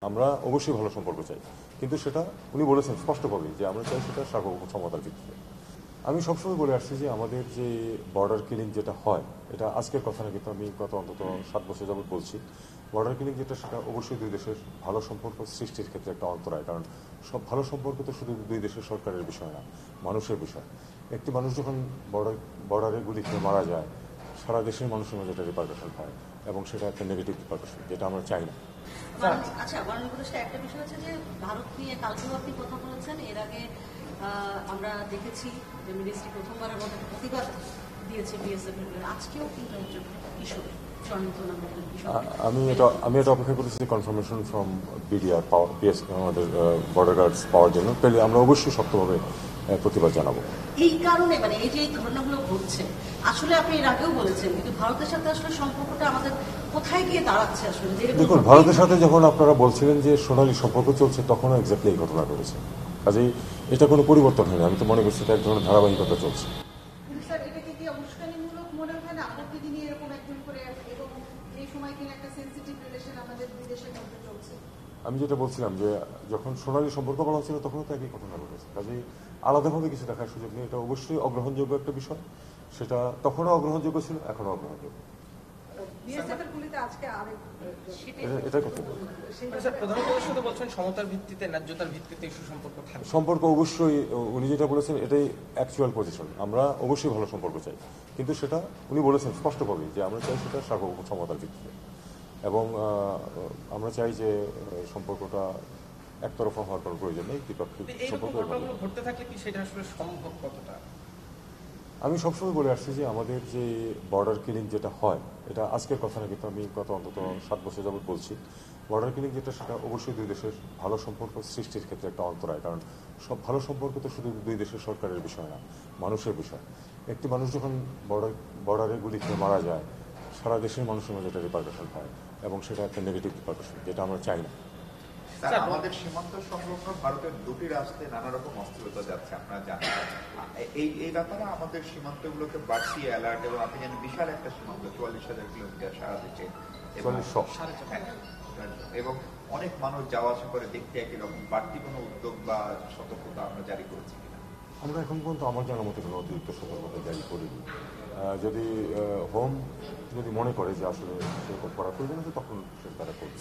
আমরা অবশ্যই ভালো সম্পর্ক চাই, কিন্তু সেটা উনি বলেছেন স্পষ্টভাবেই যে আমরা চাই সেটা সার্বভৌম ক্ষমতার ভিত্তিতে। আমি সবসময় বলে আসছি যে আমাদের যে বর্ডার কিলিং যেটা হয়, এটা আজকের কথা না, কিন্তু আমি গত অন্তত 7 বছর যাবত বলছি, বর্ডার কিলিং যেটা সেটা অবশ্যই দুই দেশের ভালো সম্পর্ক সৃষ্টির ক্ষেত্রে একটা অন্তরায়। কারণ সব ভালো সম্পর্ক তো শুধু দুই দেশের সরকারের বিষয় না, মানুষের বিষয়। একটি মানুষ যখন বর্ডারে গুলি খেয়ে মারা যায়, সারা দেশের মানুষের মধ্যে একটা রিপারকাশন হয়, এবং সেটা একটা নেগেটিভ রিপারকাশন, যেটা আমরা চাই না। আচ্ছা, মাননীয় উপদেষ্টা, একটা বিষয় হচ্ছে যে ভারত নিয়ে কালকেও আপনি কথা বলেছেন। এর আগে আমরা দেখেছি যে মিনিস্ট্রি প্রথমবারের মতো প্রতিবাদ দিয়েছে বিএসএফ এর। আজকেও কিন্তু একজন কিশোর আমি এটা অপেক্ষা করেছি কনফার্মেশন ফ্রম বিডিআর আমাদের বর্ডার গার্ডস পাওয়ার জন্য, পেলে আমরা অবশ্যই শক্তভাবে প্রতিবাদ জানাবো। এই কারণে মানে এই যে এই ঘটনাগুলো ঘটছে, আসলে আপনি এর আগেও বলেছেন, কিন্তু ভারতের সাথে আসলে সম্পর্কটা আমাদের কোথায় গিয়ে দাঁড়াচ্ছে আসলে? দেখুন, ভারতের সাথে যখন আপনারা বলছিলেন যে সোনালী সম্পর্ক চলছে, তখনও এক্স্যাক্টলি এই ঘটনা ঘটেছে। কাজেই এটা কোনো পরিবর্তন হয়নি। আমি তো মনে করছি এটা এক ধরনের ধারাবাহিকতা চলছে। আমি যেটা বলছিলাম যে যখন সোনালী সম্পর্ক বলা হচ্ছিল তখনও তো একই ঘটনা ঘটেছে। কাজেই আলাদাভাবে কিছু দেখার সুযোগ নেই। এটা অবশ্যই অগ্রহণযোগ্য একটা বিষয়। সেটা তখনও অগ্রহণযোগ্য ছিল, এখনও অগ্রহণযোগ্য। সম্পর্ক অবশ্যই উনি যেটা বলেছেন এটাই অ্যাকচুয়াল পজিশন। আমরা অবশ্যই ভালো সম্পর্ক চাই, কিন্তু সেটা উনি বলেছেন স্পষ্টভাবেই যে আমরা চাই সেটা সার্বভৌম ক্ষমতার ভিত্তিতে। এবং আমরা চাই যে সম্পর্কটা একতরফা হওয়ার কোনো প্রয়োজন নেই, দ্বিপাক্ষিক সম্পর্ক। আমি সবসময় বলে আসছি যে আমাদের যে বর্ডার কিলিং যেটা হয়, এটা আজকের কথা না, কিন্তু আমি গত অন্তত 7 বছর যাবত বলছি, বর্ডার কিলিং যেটা সেটা অবশ্যই দুই দেশের ভালো সম্পর্ক সৃষ্টির ক্ষেত্রে একটা অন্তরায়। কারণ সব ভালো সম্পর্ক তো শুধু দুই দেশের সরকারের বিষয় না, মানুষের বিষয়। একটি মানুষ যখন বর্ডারে গুলি খেয়ে মারা যায়, সারা দেশের মানুষের মধ্যে একটা রিপারকাশন হয়, এবং সেটা একটা নেগেটিভ রিপারকাশন, যেটা আমরা চাই না। আমাদের সীমান্ত সংলগ্ন ভারতের দুটি রাষ্ট্রে নানা রকম অস্থিরতা যাচ্ছে, আপনারা জানেন। এই ব্যাপারে আমাদের সীমান্তগুলোকে বাড়তি অ্যালার্ট, এবং আপনি জানেন বিশাল একটা সীমান্ত, 44,000 কিলোমিটার সারা দেশে, এবং অনেক মানুষ যাওয়া আসা করে, দেখতে একই রকম। বাড়তি কোনো উদ্যোগ বা সতর্কতা আমরা জারি করেছি কিনা? আমরা এখন পর্যন্ত আমার জানার মতো কোনো অতিরিক্ত সতর্কতা জারি করিনি। যদি হোম যদি মনে করে যে আসলে করা প্রয়োজন আছে, তখন সেটা তারা করবে।